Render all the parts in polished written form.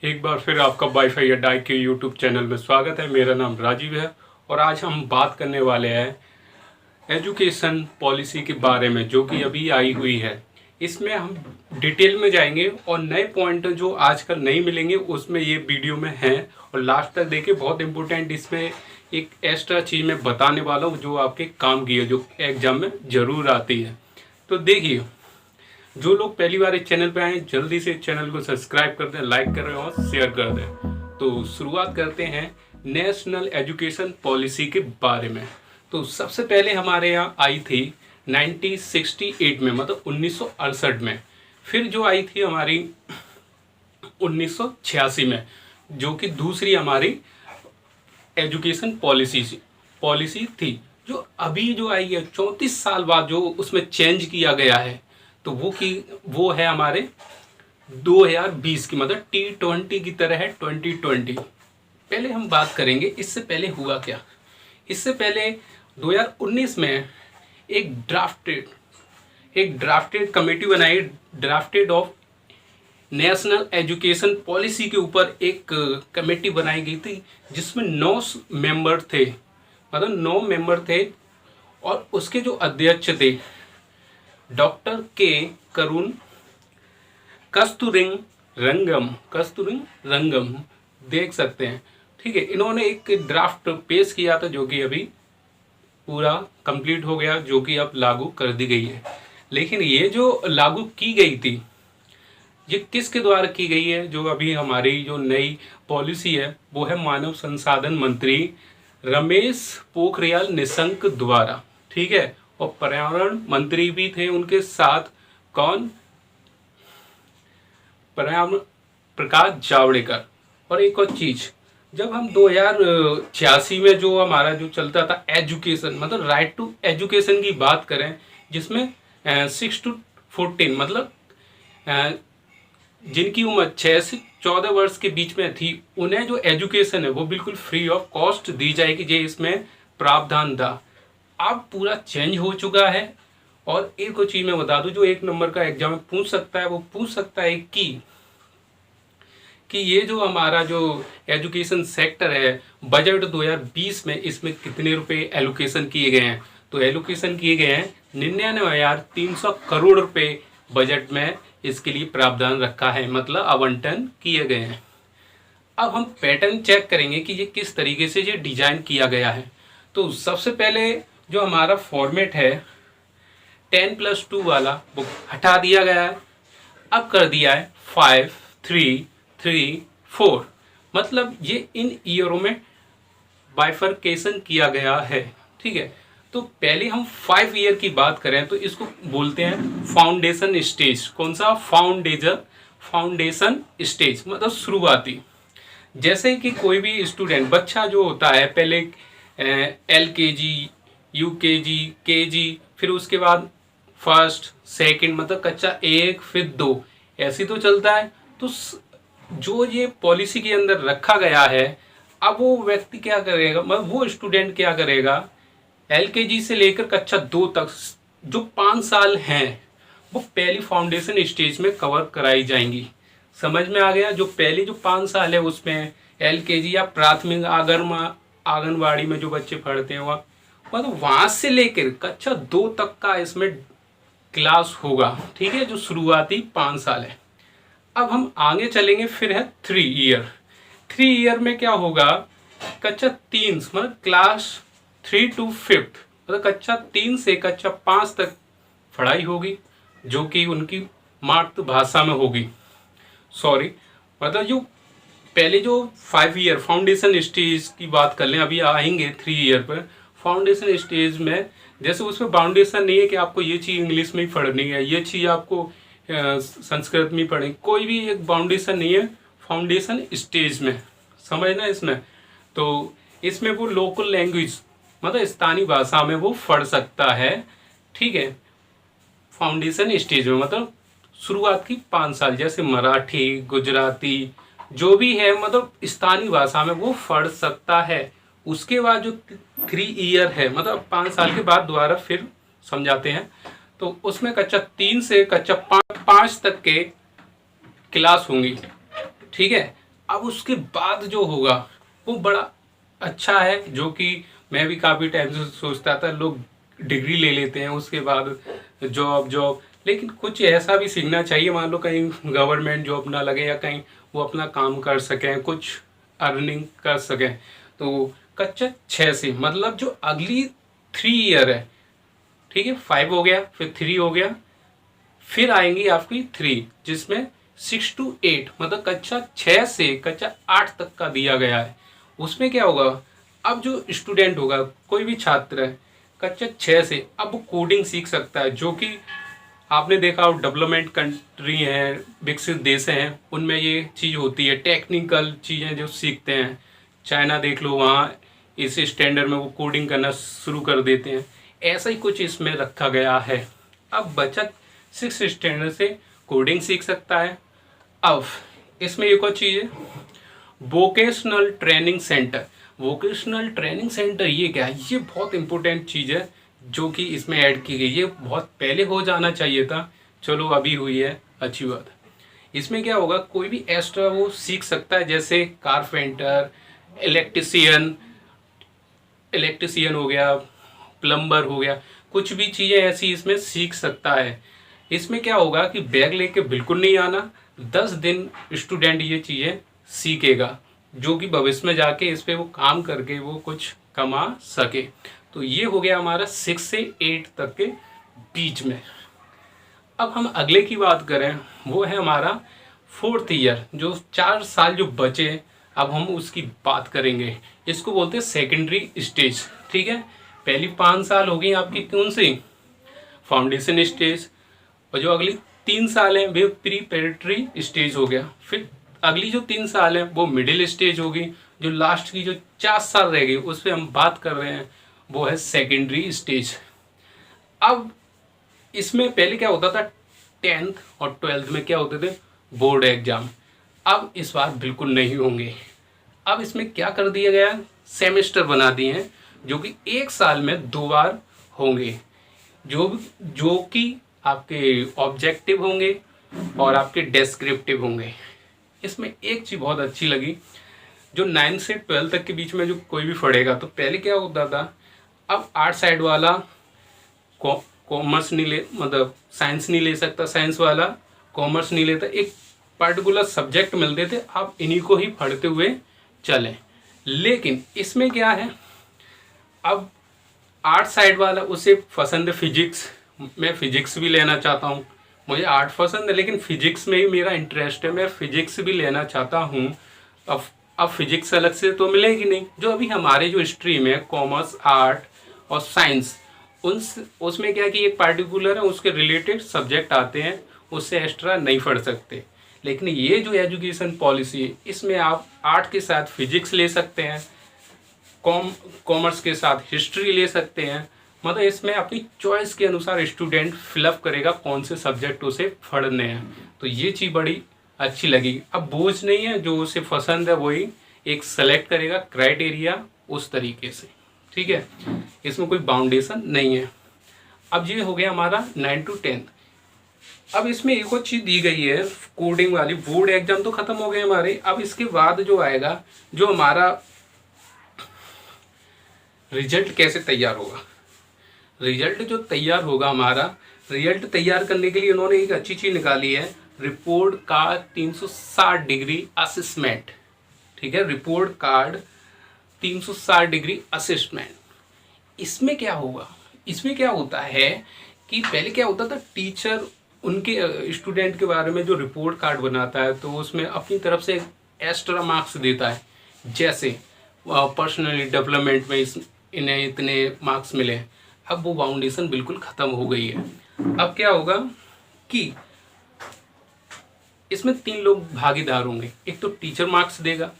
एक बार फिर आपका वाईफाई अड्डा के यूट्यूब चैनल में स्वागत है। मेरा नाम राजीव है और आज हम बात करने वाले हैं एजुकेशन पॉलिसी के बारे में, जो कि अभी आई हुई है। इसमें हम डिटेल में जाएंगे और नए पॉइंट जो आजकल नहीं मिलेंगे उसमें ये वीडियो में हैं, और लास्ट तक देखिए। बहुत इंपॉर्टेंट इसमें एक एक्स्ट्रा चीज़ मैं बताने वाला हूँ जो आपके काम की है, जो एग्जाम में ज़रूर आती है। तो देखिए, जो लोग पहली बार इस चैनल पे आए हैं जल्दी से चैनल को सब्सक्राइब कर दें, लाइक कर दें और शेयर कर दें। तो शुरुआत करते हैं नेशनल एजुकेशन पॉलिसी के बारे में। तो सबसे पहले हमारे यहाँ आई थी 1968 में, मतलब 1968 में। फिर जो आई थी हमारी 1986 में, जो कि दूसरी हमारी एजुकेशन पॉलिसी थी। जो अभी जो आई है 34 साल बाद जो उसमें चेंज किया गया है, तो वो है हमारे 2020 की, मतलब T20 की तरह है 2020। पहले हम बात करेंगे इससे पहले हुआ क्या। इससे पहले 2019 में एक ड्राफ्टेड कमेटी बनाई, drafted of national education policy के ऊपर एक कमेटी बनाई गई थी, जिसमें 9 मेंबर थे, मतलब 9 मेंबर थे। और उसके जो अध्यक्ष थे डॉक्टर के करुण कस्तूरिरंगम देख सकते हैं। ठीक है, इन्होंने एक ड्राफ्ट पेश किया था जो कि अभी पूरा कंप्लीट हो गया, जो कि अब लागू कर दी गई है। लेकिन ये जो लागू की गई थी, ये किसके द्वारा की गई है? जो अभी हमारी जो नई पॉलिसी है वो है मानव संसाधन मंत्री रमेश पोखरियाल निशंक द्वारा। ठीक है, और पर्यावरण मंत्री भी थे उनके साथ। कौन? पर्यावरण प्रकाश जावड़ेकर। और एक और चीज, जब हम 2086 में जो हमारा जो चलता था एजुकेशन, मतलब राइट टू एजुकेशन की बात करें, जिसमें 6 to 14, मतलब जिनकी उम्र 6 से 14 वर्ष के बीच में थी, उन्हें जो एजुकेशन है वो बिल्कुल फ्री ऑफ कॉस्ट दी जाएगी। ये इसमें प्रावधान था। अब पूरा चेंज हो चुका है। और एक और चीज मैं बता दूं, जो 1 नंबर का एग्जाम में पूछ सकता है, वो पूछ सकता है कि ये जो हमारा जो एजुकेशन सेक्टर है, बजट 2020 में इसमें कितने रुपए एलोकेशन किए गए हैं। तो एलोकेशन किए गए हैं 99,300 करोड़ रुपए बजट में इसके लिए प्रावधान रखा है, मतलब आवंटन किए गए हैं। अब हम पैटर्न चेक करेंगे कि ये किस तरीके से ये डिजाइन किया गया है। तो सबसे पहले जो हमारा फॉर्मेट है 10+2 वाला, वो हटा दिया गया है। अब कर दिया है 5, 3, 3, 4, मतलब ये इन ईयरों में बाइफरकेशन किया गया है। ठीक है, तो पहले हम 5 ईयर की बात करें तो इसको बोलते हैं फाउंडेशन स्टेज। कौन सा? फाउंडेशन स्टेज, मतलब शुरुआती। जैसे कि कोई भी स्टूडेंट, बच्चा जो होता है, पहले LKG, UKG, KG, फिर उसके बाद फर्स्ट, सेकंड, मतलब कक्षा 1, फिर 2, ऐसे तो चलता है। तो जो ये पॉलिसी के अंदर रखा गया है, अब वो व्यक्ति क्या करेगा, मतलब वो स्टूडेंट क्या करेगा, LKG से लेकर कक्षा 2 तक जो 5 साल हैं, वो पहली फाउंडेशन स्टेज में कवर कराई जाएंगी। समझ में आ गया? जो पहली जो 5 साल है उसमें LKG या प्राथमिक आंगनवाड़ी में जो बच्चे पढ़ते हैं, वहाँ मतलब वहाँ से लेकर कक्षा 2 तक का इसमें क्लास होगा। ठीक है, जो शुरुआती 5 साल है। अब हम आगे चलेंगे, फिर है 3 ईयर। 3 ईयर में क्या होगा, कक्षा 3, मतलब क्लास 3 to 5, मतलब कक्षा 3 से कक्षा 5 तक पढ़ाई होगी, जो कि उनकी मातृभाषा में होगी। सॉरी, मतलब जो पहले जो 5 ईयर फाउंडेशन स्टेज की बात कर लें, अभी आएंगे 3 ईयर पर। फाउंडेशन स्टेज में जैसे उसमें बाउंडेशन नहीं है कि आपको ये चीज़ इंग्लिश में ही पढ़नी है, ये चीज़ आपको संस्कृत में पढ़ें, कोई भी एक बाउंडेशन नहीं है फाउंडेशन स्टेज में। समझना इसमें। तो इसमें वो लोकल लैंग्वेज, मतलब स्थानीय भाषा में वो पढ़ सकता है। ठीक है, फाउंडेशन स्टेज में मतलब शुरुआत की 5 साल, जैसे मराठी, गुजराती, जो भी है, मतलब स्थानीय भाषा में वो पढ़ सकता है। उसके बाद जो 3 ईयर है, मतलब 5 साल के बाद दोबारा फिर समझाते हैं, तो उसमें कक्षा 3 से कक्षा 5 तक के क्लास होंगी। ठीक है, अब उसके बाद जो होगा वो बड़ा अच्छा है, जो कि मैं भी काफ़ी टाइम से सोचता था। लोग डिग्री ले लेते हैं उसके बाद जॉब जॉब, लेकिन कुछ ऐसा भी सीखना चाहिए, मान लो कहीं गवर्नमेंट जॉब ना लगे या कहीं वो अपना काम कर सकें, कुछ अर्निंग कर सकें। तो कक्षा 6 से मतलब जो अगली 3 ईयर है, ठीक है, 5 हो गया, फिर 3 हो गया, फिर आएंगी आपकी 3, जिसमें 6 to 8 मतलब कक्षा 6 से कक्षा 8 तक का दिया गया है। उसमें क्या होगा, अब जो स्टूडेंट होगा, कोई भी छात्र है, कक्षा 6 से अब वो कोडिंग सीख सकता है, जो कि आपने देखा हो डेवलपमेंट कंट्री हैं, विकसित देश हैं, उनमें ये चीज़ होती है, टेक्निकल चीज़ें जो सीखते हैं। चाइना देख लो, वहाँ इस स्टैंडर्ड में वो कोडिंग करना शुरू कर देते हैं। ऐसा ही कुछ इसमें रखा गया है। अब बच्चा 6 स्टैंडर्ड से कोडिंग सीख सकता है। अब इसमें एक और चीज़ है, vocational training centre. Vocational training centre ये क्या है, ये बहुत इंपॉर्टेंट चीज़ है जो कि इसमें ऐड की गई। ये बहुत पहले हो जाना चाहिए था, चलो अभी हुई है, अच्छी बात है। इसमें क्या होगा, कोई भी एक्स्ट्रा वो सीख सकता है, जैसे कारपेंटर, इलेक्ट्रिशियन इलेक्ट्रिशियन हो गया, प्लम्बर हो गया, कुछ भी चीज़ें ऐसी इसमें सीख सकता है। इसमें क्या होगा कि बैग लेके बिल्कुल नहीं आना, 10 दिन स्टूडेंट ये चीज़ें सीखेगा, जो कि भविष्य में जाके इस पर वो काम करके वो कुछ कमा सके। तो ये हो गया हमारा 6 से 8 तक के बीच में। अब हम अगले की बात करें, वो है हमारा 4th ईयर, जो 4 साल जो बचे, अब हम उसकी बात करेंगे। इसको बोलते हैं सेकेंडरी स्टेज, ठीक है। पहली 5 साल हो गई आपकी कौन सी, फाउंडेशन स्टेज, और जो अगली 3 साल हैं वे प्रीपरेटरी स्टेज हो गया। फिर अगली जो 3 साल है वो मिडिल स्टेज होगी। जो लास्ट की जो 4 साल रह गई उस पर हम बात कर रहे हैं, वो है सेकेंडरी स्टेज। अब इसमें पहले क्या होता था, 10th और 12th में क्या होते थे, बोर्ड एग्जाम। अब इस बार बिल्कुल नहीं होंगे। अब इसमें क्या कर दिया गया, सेमेस्टर बना दिए हैं, जो कि 1 साल में 2 बार होंगे, जो कि आपके ऑब्जेक्टिव होंगे और आपके डेस्क्रिप्टिव होंगे। इसमें एक चीज़ बहुत अच्छी लगी, जो 9 से 12 तक के बीच में जो कोई भी पढ़ेगा, तो पहले क्या होता था, अब आर्ट साइड वाला कॉमर्स नहीं ले, मतलब साइंस नहीं ले सकता, साइंस वाला कॉमर्स नहीं लेता, एक पर्टिकुलर सब्जेक्ट मिलते थे, आप इन्हीं को ही पढ़ते हुए चलें। लेकिन इसमें क्या है, अब आर्ट साइड वाला उसे पसंद है फिजिक्स, मैं फिजिक्स भी लेना चाहता हूँ, मुझे आर्ट पसंद है लेकिन फिजिक्स में ही मेरा इंटरेस्ट है, मैं फिजिक्स भी लेना चाहता हूँ। अब फिजिक्स अलग से तो मिलेगी नहीं। जो अभी हमारे जो स्ट्रीम है, कॉमर्स, आर्ट और साइंस, उसमें क्या है कि एक पार्टिकुलर है, उसके रिलेटेड सब्जेक्ट आते हैं, उससे एक्स्ट्रा नहीं पढ़ सकते। लेकिन ये जो एजुकेशन पॉलिसी है, इसमें आप आर्ट के साथ फिजिक्स ले सकते हैं, कॉमर्स के साथ हिस्ट्री ले सकते हैं, मतलब इसमें अपनी चॉइस के अनुसार स्टूडेंट फिलअप करेगा कौन से सब्जेक्ट उसे पढ़ने हैं। तो ये चीज़ बड़ी अच्छी लगी। अब बोझ नहीं है, जो उसे पसंद है वही एक सेलेक्ट करेगा, क्राइटेरिया उस तरीके से, ठीक है, इसमें कोई बाउंडेशन नहीं है। अब ये हो गया हमारा 9 to 10। अब इसमें एक और चीज़ दी गई है, कोडिंग वाली। बोर्ड एग्जाम तो ख़त्म हो गए हमारे, अब इसके बाद जो आएगा, जो हमारा रिजल्ट कैसे तैयार होगा, रिजल्ट जो तैयार होगा हमारा, रिजल्ट तैयार करने के लिए उन्होंने एक अच्छी चीज़ निकाली है, रिपोर्ट कार्ड 360 डिग्री असेसमेंट, ठीक है, रिपोर्ट कार्ड 360 डिग्री असेसमेंट। इसमें क्या होगा, इसमें क्या होता है कि पहले क्या होता था, टीचर उनके स्टूडेंट के बारे में जो रिपोर्ट कार्ड बनाता है, तो उसमें अपनी तरफ से एक्स्ट्रा मार्क्स देता है, जैसे पर्सनली डेवलपमेंट में इन्हें इतने मार्क्स मिले। अब वो बाउंडेशन बिल्कुल ख़त्म हो गई है। अब क्या होगा कि इसमें 3 लोग भागीदार होंगे, एक तो टीचर मार्क्स देगा,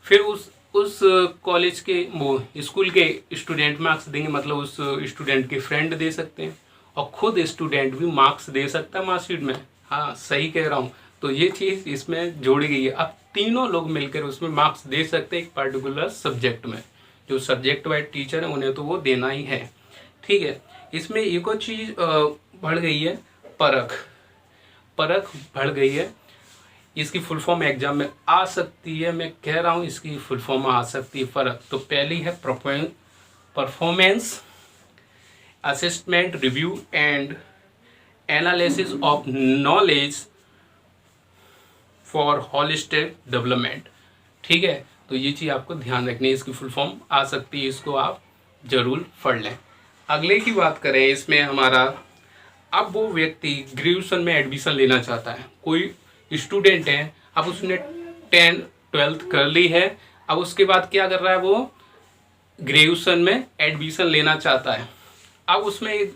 फिर उस कॉलेज के वो स्कूल के स्टूडेंट मार्क्स देंगे, मतलब उस स्टूडेंट के फ्रेंड दे सकते हैं, और खुद स्टूडेंट भी मार्क्स दे सकता है मार्कशीट में। हाँ, सही कह रहा हूँ। तो ये चीज़ इसमें जोड़ी गई है। अब तीनों लोग मिलकर उसमें मार्क्स दे सकते हैं एक पर्टिकुलर सब्जेक्ट में। जो सब्जेक्ट वाइज टीचर है उन्हें तो वो देना ही है, ठीक है। इसमें एक और चीज़ बढ़ गई है, परख बढ़ गई है। इसकी फुल फॉर्म एग्जाम में आ सकती है, मैं कह रहा हूँ इसकी फुल फॉर्म आ सकती है फ़र्क। तो पहली है performance assessment review and analysis of knowledge for holistic development. ठीक है, तो ये चीज़ आपको ध्यान रखनी है, इसकी फुल फॉर्म आ सकती है, इसको आप जरूर पढ़ लें। अगले की बात करें, इसमें हमारा अब वो व्यक्ति ग्रेजुएशन में एडमिशन लेना चाहता है, कोई स्टूडेंट है, अब उसने 10th-12th कर ली है, अब उसके बाद क्या कर रहा है, वो ग्रेजुएशन में एडमिशन लेना चाहता है। अब उसमें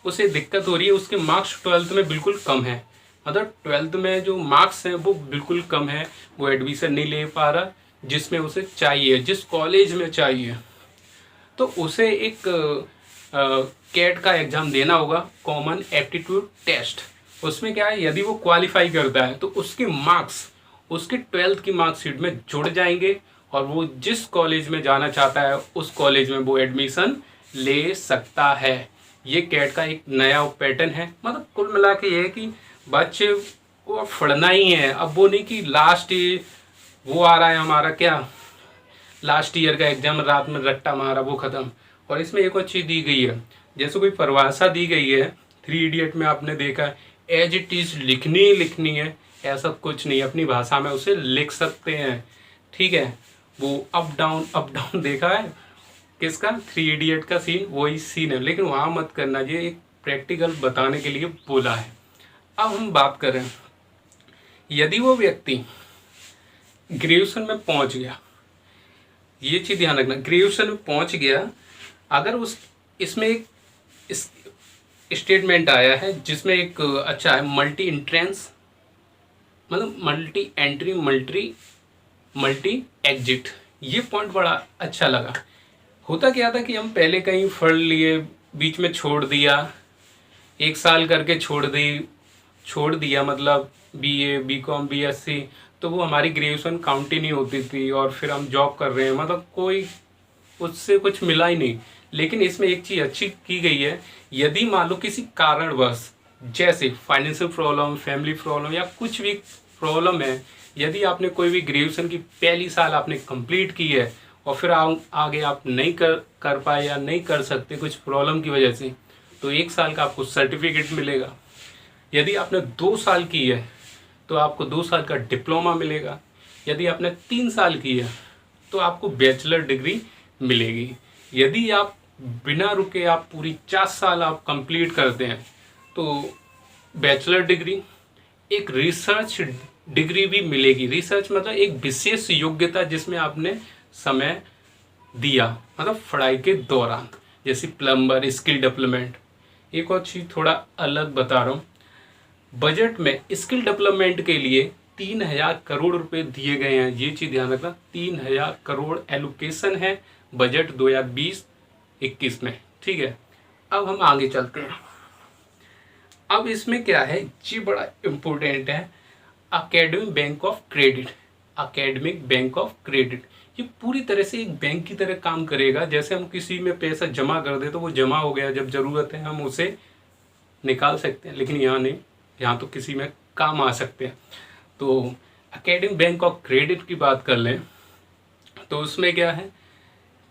उसे दिक्कत हो रही है, उसके मार्क्स 12th में बिल्कुल कम है, मतलब 12th में जो मार्क्स हैं वो बिल्कुल कम है, वो एडमिशन नहीं ले पा रहा जिसमें उसे चाहिए, जिस कॉलेज में चाहिए। तो उसे एक कैट का एग्ज़ाम देना होगा, कॉमन एप्टीट्यूड टेस्ट। उसमें क्या है, यदि वो क्वालिफाई करता है तो उसके मार्क्स उसके 12th की मार्कशीट में जुड़ जाएंगे और वो जिस कॉलेज में जाना चाहता है उस कॉलेज में वो एडमिशन ले सकता है। ये कैट का एक नया पैटर्न है। मतलब कुल मिला के ये है कि बच्चे को अब पढ़ना ही है, अब वो नहीं कि लास्ट वो आ रहा है हमारा क्या लास्ट ईयर का एग्जाम, रात में रट्टा मारा वो ख़त्म। और इसमें एक और चीज़ दी गई है, जैसे कोई परिभाषा दी गई है 3 इडियट में आपने देखा है, एज इट इज़ लिखनी है, ऐसा कुछ नहीं, अपनी भाषा में उसे लिख सकते हैं। ठीक है, वो अप डाउन देखा है किसका, 3 इडियट का सीन, वही सीन है, लेकिन वहाँ मत करना, ये एक प्रैक्टिकल बताने के लिए बोला है। अब हम बात करें, यदि वो व्यक्ति ग्रेजुएशन में पहुंच गया, ये चीज़ ध्यान रखना, ग्रेजुएशन में पहुंच गया, अगर उस इसमें एक इस स्टेटमेंट आया है जिसमें एक अच्छा है, मल्टी एंट्रेंस, मतलब मल्टी एंट्री मल्टी एग्जिट, ये पॉइंट बड़ा अच्छा लगा। होता क्या था कि हम पहले कहीं पढ़ लिए, बीच में छोड़ दिया, 1 साल करके छोड़ दिया, मतलब BA BCom BSc, तो वो हमारी ग्रेजुएशन काउंट ही नहीं होती थी और फिर हम जॉब कर रहे हैं, मतलब कोई उससे कुछ मिला ही नहीं। लेकिन इसमें एक चीज़ अच्छी की गई है, यदि मान लो किसी कारणवश, जैसे फाइनेंशियल प्रॉब्लम, फैमिली प्रॉब्लम या कुछ भी प्रॉब्लम है, यदि आपने कोई भी ग्रेजुएशन की पहली साल आपने कंप्लीट की है और फिर आगे आप नहीं कर पाए या नहीं कर सकते कुछ प्रॉब्लम की वजह से, तो 1 साल का आपको सर्टिफिकेट मिलेगा। यदि आपने 2 साल की है तो आपको 2 साल का डिप्लोमा मिलेगा। यदि आपने 3 साल की है तो आपको बैचलर डिग्री मिलेगी। यदि आप बिना रुके आप पूरी 4 साल आप कंप्लीट करते हैं तो बैचलर डिग्री, एक रिसर्च डिग्री भी मिलेगी। रिसर्च मतलब एक विशेष योग्यता जिसमें आपने समय दिया, मतलब पढ़ाई के दौरान, जैसे प्लम्बर, स्किल डेवलपमेंट। एक और चीज़ थोड़ा अलग बता रहा हूँ, बजट में स्किल डेवलपमेंट के लिए 3000 करोड़ रुपए दिए गए हैं, ये चीज़ ध्यान रखना, 3000 करोड़ एलोकेशन है बजट 2020-21 में। ठीक है, अब हम आगे चलते हैं। अब इसमें क्या है, ये बड़ा इम्पोर्टेंट है, academic bank of credit. Academic bank of credit ये पूरी तरह से एक बैंक की तरह काम करेगा। जैसे हम किसी में पैसा जमा कर दे तो वो जमा हो गया, जब ज़रूरत है हम उसे निकाल सकते हैं, लेकिन यहाँ नहीं, यहाँ तो किसी में काम आ सकते हैं। तो एकेडमिक बैंक ऑफ क्रेडिट की बात कर लें तो उसमें क्या है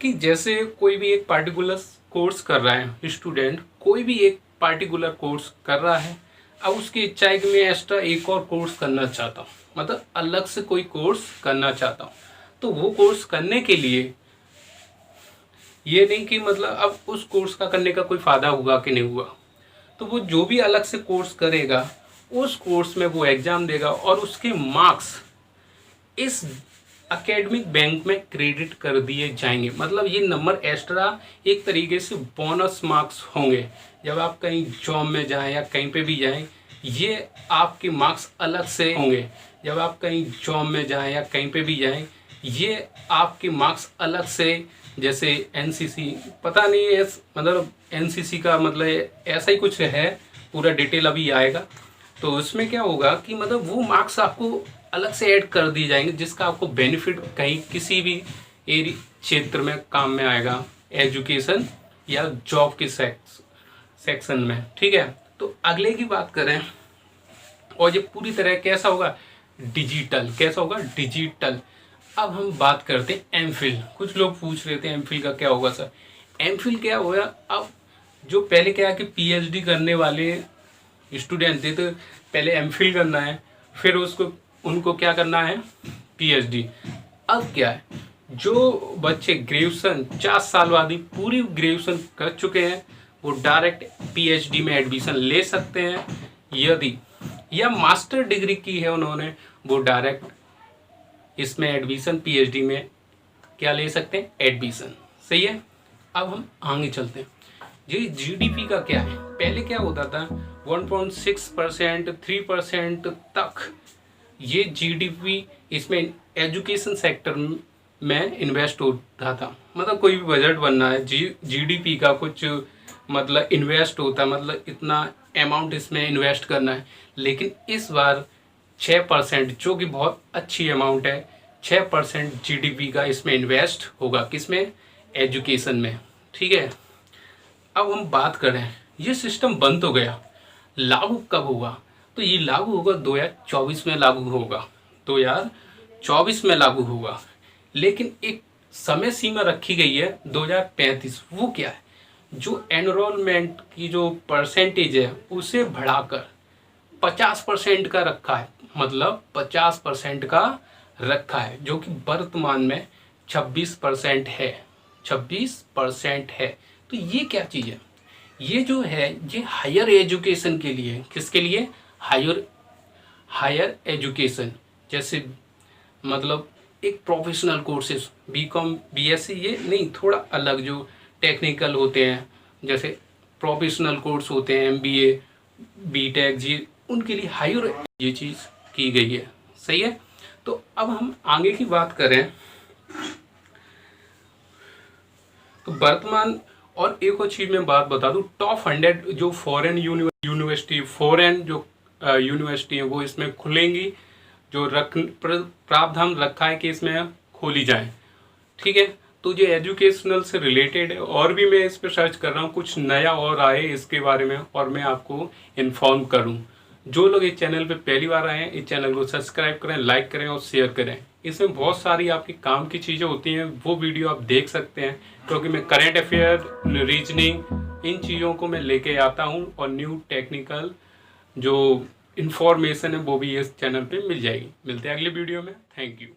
कि जैसे कोई भी एक पार्टिकुलर कोर्स कर रहा है, स्टूडेंट कोई भी एक पार्टिकुलर कोर्स कर रहा है, अब उसकी इच्छा है कि मैं एक्स्ट्रा एक और कोर्स करना चाहता हूँ, मतलब अलग से कोई कोर्स करना चाहता हूँ, तो वो कोर्स करने के लिए ये नहीं कि मतलब अब उस कोर्स का करने का कोई फ़ायदा हुआ कि नहीं हुआ, तो वो जो भी अलग से कोर्स करेगा उस कोर्स में वो एग्ज़ाम देगा और उसके मार्क्स इस एकेडमिक बैंक में क्रेडिट कर दिए जाएंगे। मतलब ये नंबर एक्स्ट्रा एक तरीके से बोनस मार्क्स होंगे। जब आप कहीं जॉब में जाएं या कहीं पे भी जाएं, ये आपके मार्क्स अलग से होंगे। जब आप कहीं जॉब में जाएं या कहीं पे भी जाएं, ये आपके मार्क्स अलग से, जैसे एनसीसी, पता नहीं है मतलब एनसीसी का मतलब ऐसा ही कुछ है, पूरा डिटेल अभी आएगा। तो उसमें क्या होगा कि मतलब वो मार्क्स आपको अलग से ऐड कर दिए जाएंगे, जिसका आपको बेनिफिट कहीं किसी भी क्षेत्र में काम में आएगा, एजुकेशन या जॉब के सेक्शन में। ठीक है, तो अगले की बात करें, और ये पूरी तरह कैसा होगा, डिजिटल। कैसा होगा? डिजिटल। अब हम बात करते हैं एमफिल। कुछ लोग पूछ रहे थे एमफिल का क्या होगा सर। एमफिल क्या होगा? अब जो पहले क्या है कि पीएचडी करने वाले स्टूडेंट थे तो पहले एमफिल करना है, फिर उसको उनको क्या करना है? पीएचडी। अब क्या है, जो बच्चे ग्रेजुएशन 4 साल बाद ही पूरी ग्रेजुएशन कर चुके हैं वो डायरेक्ट पीएचडी में एडमिशन ले सकते हैं। यदि या मास्टर डिग्री की है उन्होंने, वो डायरेक्ट इसमें एडमिशन पीएचडी में क्या ले सकते हैं? एडमिशन। सही है। अब हम आगे चलते हैं। ये जीडीपी का क्या है? पहले क्या होता था 1.6% 3% तक ये जीडीपी इसमें एजुकेशन सेक्टर में इन्वेस्ट होता था। मतलब कोई भी बजट बनना है जीडीपी का कुछ मतलब इन्वेस्ट होता है, मतलब इतना अमाउंट इसमें इन्वेस्ट करना है। लेकिन इस बार 6%, जो कि बहुत अच्छी अमाउंट है, 6% जीडीपी का इसमें इन्वेस्ट होगा। किसमें? एजुकेशन में। ठीक है। अब हम बात करें, ये सिस्टम बंद तो गया, लागू कब होगा? तो ये लागू होगा 2024 में लागू होगा, 2024 में लागू होगा। लेकिन एक समय सीमा रखी गई है 2035। वो क्या है? जो एनरोलमेंट की जो परसेंटेज है उसे बढ़ाकर 50% का रखा है। मतलब 50% का रखा है, जो कि वर्तमान में 26% है। 26% है। तो ये क्या चीज़ है? ये जो है ये हायर एजुकेशन के लिए। किसके लिए? Higher education. जैसे मतलब एक प्रोफेशनल कोर्सेज, बीकॉम बीएससी, ये नहीं, थोड़ा अलग जो टेक्निकल होते हैं, जैसे प्रोफेशनल कोर्स होते हैं, एमबीए, बीटेक, जी, उनके लिए हायर ये चीज़ की गई है। सही है। तो अब हम आगे की बात करें तो वर्तमान और एक और चीज़ मैं बात बता दूं, टॉप 100 जो फॉरेन यूनिवर्सिटी, फॉरेन जो यूनिवर्सिटी है वो इसमें खुलेंगी, जो प्रावधान रखा है कि इसमें खोली जाए। ठीक है। तो जो एजुकेशनल से रिलेटेड है, और भी मैं इस पर सर्च कर रहा हूँ, कुछ नया और आए इसके बारे में और मैं आपको इन्फॉर्म करूँ। जो लोग इस चैनल पे पहली बार आए हैं, इस चैनल को सब्सक्राइब करें, लाइक करें और शेयर करें। इसमें बहुत सारी आपकी काम की चीज़ें होती हैं, वो वीडियो आप देख सकते हैं, क्योंकि मैं करंट अफेयर, रीजनिंग, इन चीज़ों को मैं लेके आता हूँ और न्यू टेक्निकल जो इन्फॉर्मेशन है वो भी इस चैनल पे मिल जाएगी। मिलते हैं अगले वीडियो में। Thank you.